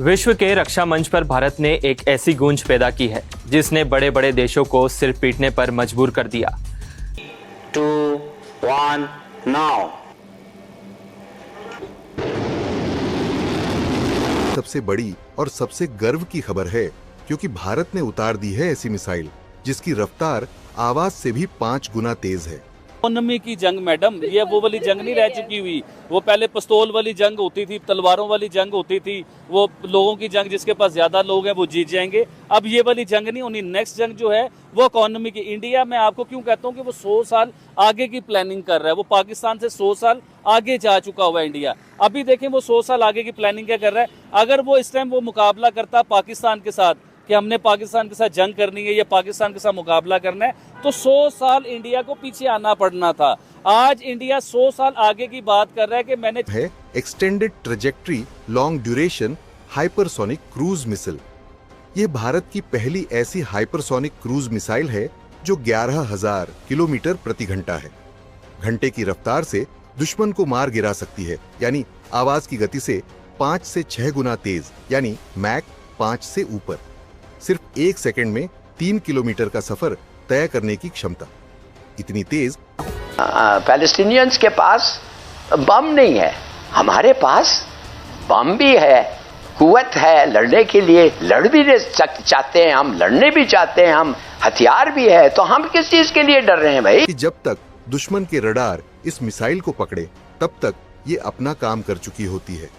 विश्व के रक्षा मंच पर भारत ने एक ऐसी गूंज पैदा की है जिसने बड़े बड़े देशों को सिर पीटने पर मजबूर कर दिया। 2, 1, now। सबसे बड़ी और सबसे गर्व की खबर है क्योंकि भारत ने उतार दी है ऐसी मिसाइल जिसकी रफ्तार आवाज से भी 5 गुना तेज है। इकोनॉमी की जंग मैडम, ये वो वाली जंग नहीं रह चुकी हुई। वो पहले पिस्तौल वाली जंग होती थी, तलवारों वाली जंग होती थी, वो लोगों की जंग, जिसके पास ज्यादा लोग हैं वो जीत जाएंगे। अब ये वाली जंग नहीं होनी। नेक्स्ट जंग जो है वो इकोनॉमी की। इंडिया, मैं आपको क्यों कहता हूँ कि वो 100 साल आगे की प्लानिंग कर रहा है। वो पाकिस्तान से 100 साल आगे जा चुका हुआ है इंडिया। अभी देखें वो 100 साल आगे की प्लानिंग क्या कर रहा है। अगर वो इस टाइम वो मुकाबला करता पाकिस्तान के साथ कि हमने पाकिस्तान के साथ जंग करनी है या पाकिस्तान के साथ मुकाबला करना है, तो 100 साल इंडिया को पीछे आना पड़ना था। आज इंडिया 100 साल आगे की बात कर रहा है कि मैंने है extended trajectory long duration hypersonic cruise missile. ये भारत की पहली ऐसी हाइपरसोनिक क्रूज मिसाइल है जो 11,000 किलोमीटर प्रति घंटा है। घंटे की रफ्तार से दुश्मन को मार गिरा सकती है, यानी आवाज की गति से 5 से 6 गुना तेज, यानी मैक 5 से ऊपर। सिर्फ 1 सेकंड में 3 किलोमीटर का सफर तय करने की क्षमता। इतनी तेज पैलेस्टीनियंस के पास बम नहीं है, हमारे पास बम भी है, कुव्वत है लड़ने के लिए। लड़ भी चाहते हैं हम, लड़ने भी चाहते हैं हम, हथियार भी है, तो हम किस चीज के लिए डर रहे हैं भाई। कि जब तक दुश्मन के रडार इस मिसाइल को पकड़े तब तक ये अपना काम कर चुकी होती है।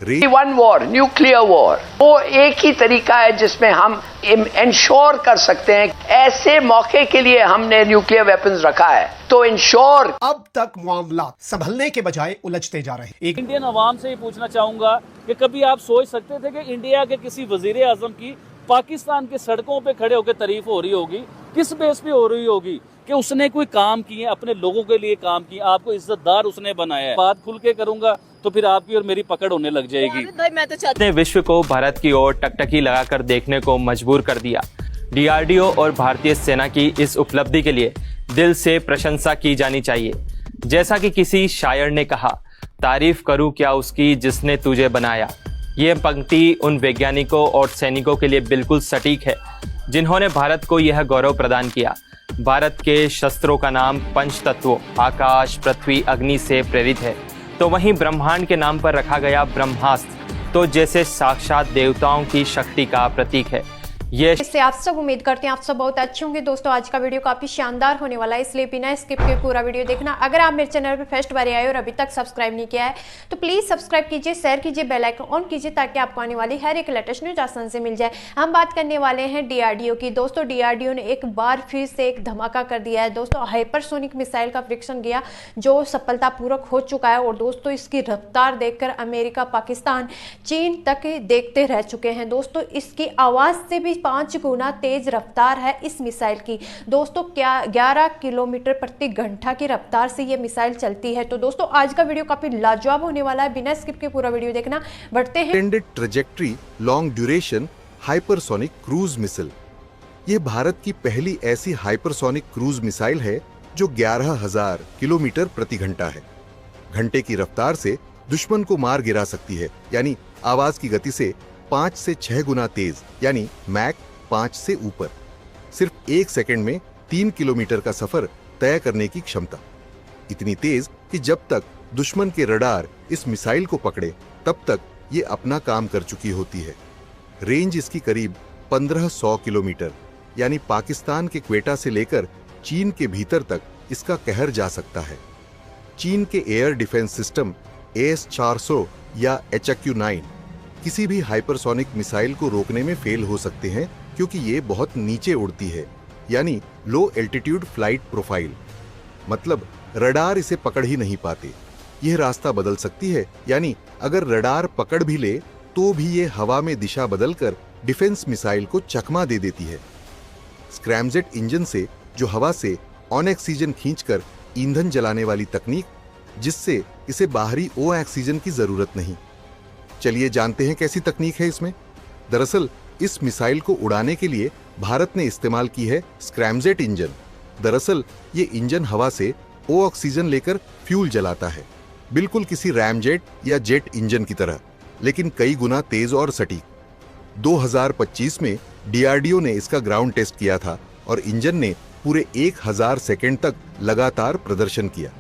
वन वॉर, न्यूक्लियर वॉर, वो एक ही तरीका है जिसमें हम इंश्योर कर सकते हैं। ऐसे मौके के लिए हमने न्यूक्लियर वेपन्स रखा है, तो इंश्योर। अब तक मामला संभलने के बजाय उलझते जा रहे हैं। एक इंडियन अवाम से ये पूछना चाहूंगा कि कभी आप सोच सकते थे कि इंडिया के किसी वजीर आजम की पाकिस्तान के सड़कों पे खड़े होकर तारीफ हो रही होगी? किस बेस पे हो रही होगी? कि उसने कोई काम किए, अपने लोगों के लिए काम किए, आपको इज्जतदार उसने बनाया है। बात खुल के करूंगा तो फिर आपकी और मेरी पकड़ होने लग जाएगी। मैं तो चाहती विश्व को भारत की ओर टकटकी लगाकर देखने को मजबूर कर दिया। डीआरडीओ और भारतीय सेना की इस उपलब्धि के लिए दिल से प्रशंसा की जानी चाहिए। जैसा कि किसी शायर ने कहा, तारीफ करूं क्या उसकी जिसने तुझे बनाया। ये पंक्ति उन वैज्ञानिकों और सैनिकों के लिए बिल्कुल सटीक है जिन्होंने भारत को यह गौरव प्रदान किया। भारत के शस्त्रों का नाम पंच तत्वों आकाश, पृथ्वी, अग्नि से प्रेरित है, तो वहीं ब्रह्मांड के नाम पर रखा गया ब्रह्मास्त्र तो जैसे साक्षात देवताओं की शक्ति का प्रतीक है। इससे आप सब उम्मीद करते हैं आप सब बहुत अच्छे होंगे। दोस्तों आज का वीडियो काफी शानदार होने वाला है, इसलिए बिना स्किप के पूरा वीडियो देखना। अगर आप मेरे चैनल पे फर्स्ट बार आए और अभी तक सब्सक्राइब नहीं किया है तो प्लीज सब्सक्राइब कीजिए, शेयर कीजिए, बेल आइकन ऑन कीजिए ताकि आपको आने वाली हर एक लेटेस्ट न्यूज आसान से मिल जाए। हम बात करने वाले हैं डीआरडीओ की। दोस्तों डीआरडीओ ने एक बार फिर से एक धमाका कर दिया है। दोस्तों हाइपरसोनिक मिसाइल का परीक्षण किया जो सफलतापूर्वक हो चुका है। और दोस्तों इसकी रफ्तार देखकर अमेरिका, पाकिस्तान, चीन तक देखते रह चुके हैं। दोस्तों इसकी आवाज से भी 5 गुना तेज रफ्तार है इस मिसाइल की। दोस्तों क्या 11 किलोमीटर प्रति घंटा की रफ्तार से ये मिसाइल चलती है। तो दोस्तों आज का वीडियो काफी लाजवाब होने वाला है, बिना स्किप के पूरा वीडियो देखना। बढ़ते हैं extended trajectory long duration hypersonic cruise missile. ये भारत की पहली ऐसी हाइपरसोनिक क्रूज मिसाइल है जो 11,000 किलोमीटर प्रति घंटा है। घंटे की रफ्तार से दुश्मन को मार गिरा सकती है, यानी आवाज की गति से 5 से 6 गुना तेज, यानी मैक 5 से ऊपर। सिर्फ 1 सेकंड में 3 किलोमीटर का सफर तय करने की क्षमता। इतनी तेज कि जब तक दुश्मन के रडार इस मिसाइल को पकड़े तब तक ये अपना काम कर चुकी होती है। रेंज इसकी करीब 1500 किलोमीटर, यानी पाकिस्तान के क्वेटा से लेकर चीन के भीतर तक इसका कहर जा सकता है। चीन के एयर डिफेंस सिस्टम AS-400 या HQ-9 किसी भी हाइपरसोनिक मिसाइल को रोकने में फेल हो सकते हैं क्योंकि ये बहुत नीचे उड़ती है, यानी लो एल्टीट्यूड फ्लाइट प्रोफाइल। मतलब रडार इसे पकड़ ही नहीं पाते। यह रास्ता बदल सकती है, यानी अगर रडार पकड़ भी ले तो भी ये हवा में दिशा बदलकर डिफेंस मिसाइल को चकमा दे देती है। स्क्रैमजेट इंजन से जो हवा से ऑन ऑक्सीजन खींचकर ईंधन जलाने वाली तकनीक, जिससे इसे बाहरी ओ ऑक्सीजन की जरूरत नहीं। चलिए जानते हैं कैसी तकनीक है इसमें। दरअसल इस मिसाइल को उड़ाने के लिए भारत ने इस्तेमाल की है स्क्रैमजेट इंजन। दरअसल ये इंजन हवा से ओ ऑक्सीजन लेकर फ्यूल जलाता है, बिल्कुल किसी रैमजेट या जेट इंजन की तरह। लेकिन कई गुना तेज और सटीक। 2025 में डीआरडीओ ने इसका ग्राउंड टेस्ट किया था और इंजन ने पूरे 1000 सेकंड तक लगातार प्रदर्शन किया।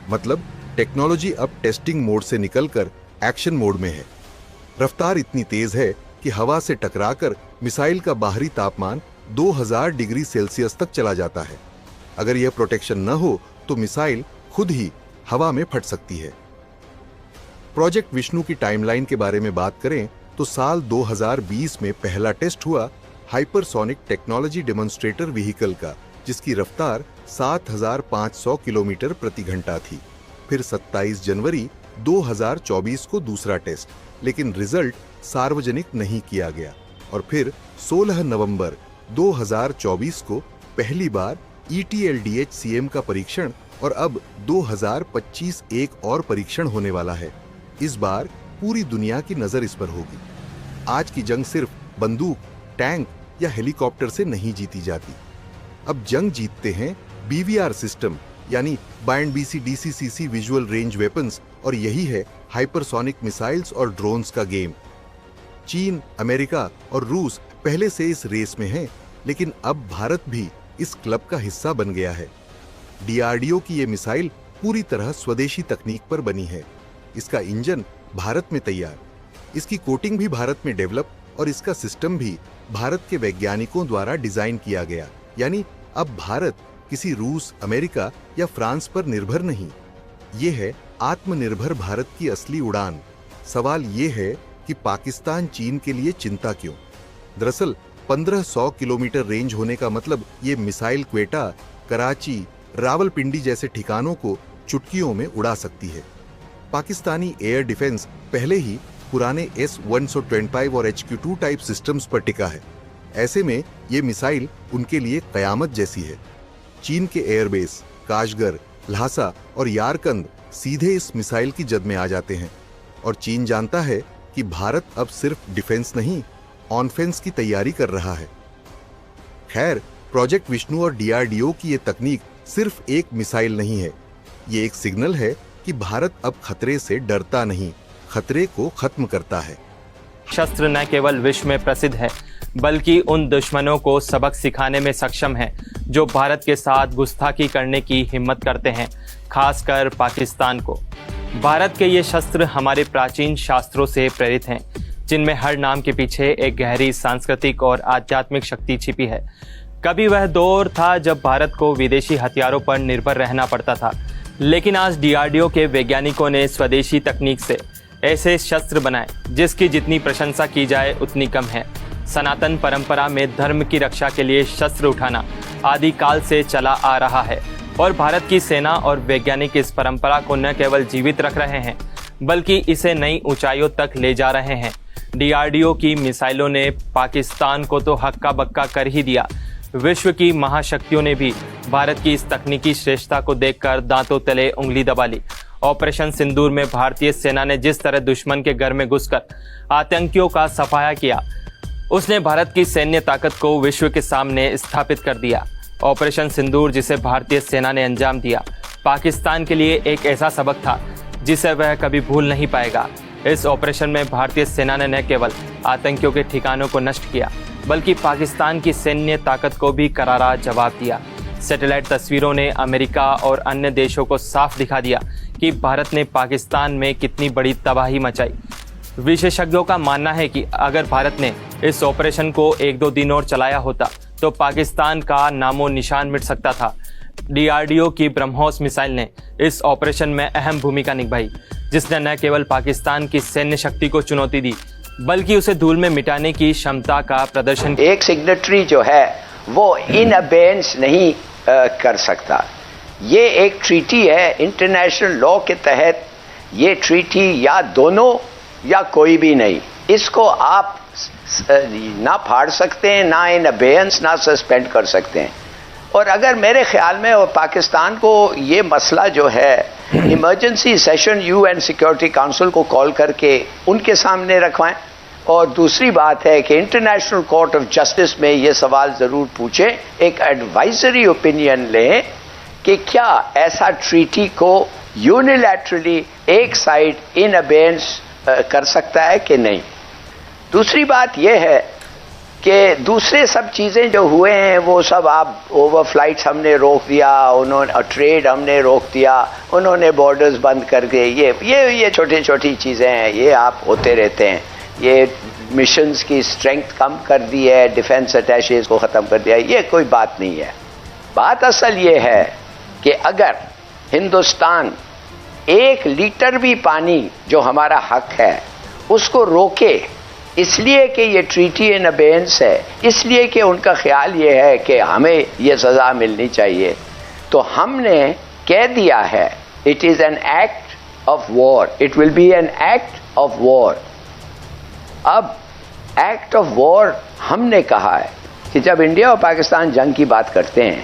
मतलब टेक्नोलॉजी अब टेस्टिंग मोड से निकलकर एक्शन मोड में है। रफ्तार इतनी तेज है कि हवा से टकराकर मिसाइल का बाहरी तापमान 2000 डिग्री सेल्सियस तक चला जाता है। अगर यह प्रोटेक्शन न हो तो मिसाइल खुद ही हवा में फट सकती है। प्रोजेक्ट विष्णु की टाइमलाइन के बारे में बात करें तो साल 2020 में पहला टेस्ट हुआ हाइपरसोनिक टेक्नोलॉजी डेमोन्स्ट्रेटर व्हीकल का, जिसकी रफ्तार 7500 किलोमीटर प्रति घंटा थी। फिर 27 जनवरी 2024 को दूसरा टेस्ट, लेकिन रिजल्ट सार्वजनिक नहीं किया गया। और फिर 16 नवंबर 2024 को पहली बार ETLDH-CM का परीक्षण और अब 2025 एक और परीक्षण होने वाला है। इस बार पूरी दुनिया की नजर इस पर होगी। आज की जंग सिर्फ बंदूक, टैंक या हेलीकॉप्टर से नहीं जीती जाती। अब जंग जीतते हैं BVR सिस्टम यानी bind BC DCCC visual range weapons, और यही है हाइपरसोनिक मिसाइल्स और ड्रोन्स का गेम। चीन, अमेरिका और रूस पहले से इस रेस में हैं, लेकिन अब भारत भी इस क्लब का हिस्सा बन गया है। डीआरडीओ की ये मिसाइल पूरी तरह स्वदेशी तकनीक पर बनी है। इसका इंजन भारत में तैयार, इसकी कोटिंग भी भारत में डेवलप और इसका सिस्टम भी भारत के वैज्ञानिकों द्वारा डिजाइन किया गया। यानी अब भारत किसी रूस, अमेरिका या फ्रांस पर निर्भर नहीं। ये है आत्मनिर्भर भारत की असली उड़ान। सवाल ये है कि पाकिस्तान चीन के लिए चिंता क्यों? दरअसल 1500 किलोमीटर रेंज होने का मतलब ये मिसाइल क्वेटा, कराची, रावलपिंडी जैसे ठिकानों को चुटकियों में उड़ा सकती है। पाकिस्तानी एयर डिफेंस पहले ही पुराने S-125 और HQ-2 टाइप सिस्टम्स पर टिका है। ऐसे में ये मिसाइल उनके लिए कयामत जैसी है। चीन के एयरबेस काशगर, ल्हासा और यारकंद सीधे इस मिसाइल की जद में आ जाते हैं। और चीन जानता है कि भारत अब सिर्फ डिफेंस नहीं, ऑनफेंस की तैयारी कर रहा है। खैर, प्रोजेक्ट विष्णु और डीआरडीओ की ये तकनीक सिर्फ एक मिसाइल नहीं है, ये एक सिग्नल है कि भारत अब खतरे से डरता नहीं, खतरे को खत्म करता है। शस्त्र न केवल विश्व में प्रसिद्ध है, बल्कि उन दुश्मनों को सबक सिखाने में सक्षम है जो भारत के साथ गुस्ताखी करने की हिम्मत करते हैं, खासकर पाकिस्तान को। भारत के ये शस्त्र हमारे प्राचीन शास्त्रों से प्रेरित हैं, जिनमें हर नाम के पीछे एक गहरी सांस्कृतिक और आध्यात्मिक शक्ति छिपी है। कभी वह दौर था जब भारत को विदेशी हथियारों पर निर्भर रहना पड़ता था, लेकिन आज डीआरडीओ के वैज्ञानिकों ने स्वदेशी तकनीक से ऐसे शस्त्र बनाए जिसकी जितनी प्रशंसा की जाए उतनी कम है। सनातन परंपरा में धर्म की रक्षा के लिए शस्त्र उठाना आदिकाल से चला आ रहा है और भारत की सेना और वैज्ञानिक इस परंपरा को न केवल जीवित रख रहे हैं, बल्कि इसे नई ऊंचाइयों तक ले जा रहे हैं। डीआरडीओ की मिसाइलों ने पाकिस्तान को तो हक्का बक्का कर ही दिया, विश्व की महाशक्तियों ने भी भारत की इस तकनीकी श्रेष्ठता को देखकर दांतों तले उंगली दबा ली। ऑपरेशन सिंदूर में भारतीय सेना ने जिस तरह दुश्मन के घर में घुसकर आतंकियों का सफाया किया, उसने भारत की सैन्य ताकत को विश्व के सामने स्थापित कर दिया। ऑपरेशन सिंदूर जिसे भारतीय सेना ने अंजाम दिया, पाकिस्तान के लिए एक ऐसा सबक था जिसे वह कभी भूल नहीं पाएगा। इस ऑपरेशन में भारतीय सेना ने न केवल आतंकियों के ठिकानों को नष्ट किया, बल्कि पाकिस्तान की सैन्य ताकत को भी करारा जवाब दिया। सैटेलाइट तस्वीरों ने अमेरिका और अन्य देशों को साफ दिखा दिया कि भारत ने पाकिस्तान में कितनी बड़ी तबाही मचाई। विशेषज्ञों का मानना है कि अगर भारत ने इस ऑपरेशन को 1-2 दिन और चलाया होता तो पाकिस्तान का नामो निशान मिट सकता था। डीआरडीओ की ब्रह्मोस मिसाइल ने इस ऑपरेशन में अहम भूमिका निभाई, जिसने न केवल पाकिस्तान की सैन्य शक्ति को चुनौती दी, बल्कि उसे धूल में मिटाने की क्षमता का प्रदर्शन। एक सिग्नेटरी जो है वो इन अबेंस नहीं कर सकता। ये एक ट्रीटी है, इंटरनेशनल लॉ के तहत ये ट्रीटी या दोनों या कोई भी नहीं। इसको आप ना फाड़ सकते हैं, ना इन अबेंस ना सस्पेंड कर सकते हैं। और अगर मेरे ख्याल में वो पाकिस्तान को ये मसला जो है emergency session UN security council को कॉल करके उनके सामने रखवाएं। और दूसरी बात है कि इंटरनेशनल कोर्ट ऑफ जस्टिस में ये सवाल ज़रूर पूछें, एक एडवाइजरी ओपिनियन लें कि क्या ऐसा ट्रीटी को यूनिलैटरली एक साइड इन अबेंस कर सकता है कि नहीं। दूसरी बात यह है कि दूसरे सब चीज़ें जो हुए हैं वो सब आप ओवर फ्लाइट्स हमने रोक दिया, उन्होंने ट्रेड हमने रोक दिया, उन्होंने बॉर्डर्स बंद कर दिए, ये छोटी छोटी चीज़ें हैं, ये आप होते रहते हैं। ये मिशंस की स्ट्रेंथ कम कर दी है, डिफेंस अटैचेज को ख़त्म कर दिया, ये कोई बात नहीं है। बात असल ये है कि अगर हिंदुस्तान 1 लीटर भी पानी जो हमारा हक है उसको रोके, इसलिए कि ये ट्रीटी इन अबेयंस है, इसलिए कि उनका ख्याल ये है कि हमें ये सज़ा मिलनी चाहिए, तो हमने कह दिया है it is an act of war, it will be an act of war. अब एक्ट ऑफ वॉर हमने कहा है कि जब इंडिया और पाकिस्तान जंग की बात करते हैं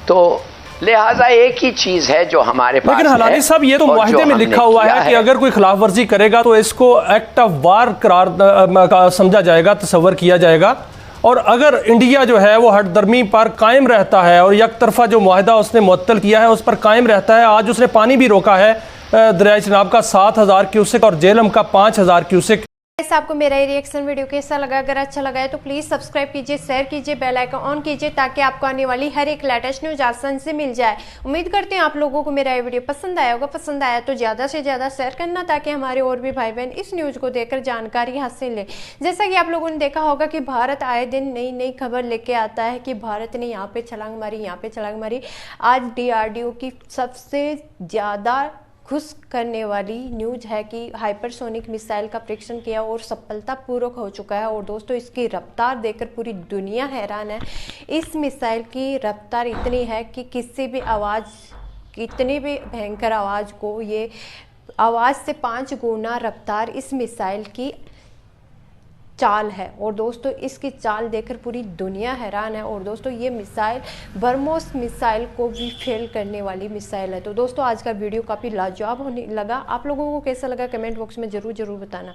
तो लिहाजा एक ही चीज है जो हमारे पास। लेकिन हलाली साहब, ये तो मुआहिदे में लिखा हुआ है कि अगर कोई खिलाफ वर्जी करेगा तो इसको एक्ट ऑफ वार करार समझा जाएगा, तस्वर किया जाएगा। और अगर इंडिया जो है वो हटदर्मी पर कायम रहता है और एक तरफा जो मुआहिदा उसने मुअत्तल किया है उस पर कायम रहता है, आज उसने पानी भी रोका है दरियाए चिनाब का 7000 क्यूसेक और झेलम का 5000 क्यूसेक। आपको मेरा ये रिएक्शन वीडियो कैसा लगा? अगर अच्छा लगा है तो प्लीज़ सब्सक्राइब कीजिए, शेयर कीजिए, बेल आइकन ऑन कीजिए ताकि आपको आने वाली हर एक लेटेस्ट न्यूज आसान से मिल जाए। उम्मीद करते हैं आप लोगों को मेरा ये वीडियो पसंद आया होगा। पसंद आया तो ज़्यादा से ज़्यादा शेयर करना ताकि हमारे और भी भाई बहन इस न्यूज़ को देखकर जानकारी हासिल लें। जैसा कि आप लोगों ने देखा होगा कि भारत आए दिन नई नई खबर लेके आता है कि भारत ने यहाँ पे छलांग मारी, यहाँ पे छलांग मारी। आज DRDO की सबसे ज़्यादा खुश करने वाली न्यूज है कि हाइपरसोनिक मिसाइल का परीक्षण किया और सफलतापूर्वक हो चुका है। और दोस्तों, इसकी रफ्तार देखकर पूरी दुनिया हैरान है। इस मिसाइल की रफ्तार इतनी है कि किसी भी आवाज़, कितनी भी भयंकर आवाज़ को, ये आवाज़ से 5 गुना रफ्तार इस मिसाइल की चाल है। और दोस्तों, इसकी चाल देखकर पूरी दुनिया हैरान है। और दोस्तों, ये मिसाइल ब्रह्मोस मिसाइल को भी फेल करने वाली मिसाइल है। तो दोस्तों, आज का वीडियो काफ़ी लाजवाब होने लगा। आप लोगों को कैसा लगा कमेंट बॉक्स में ज़रूर बताना।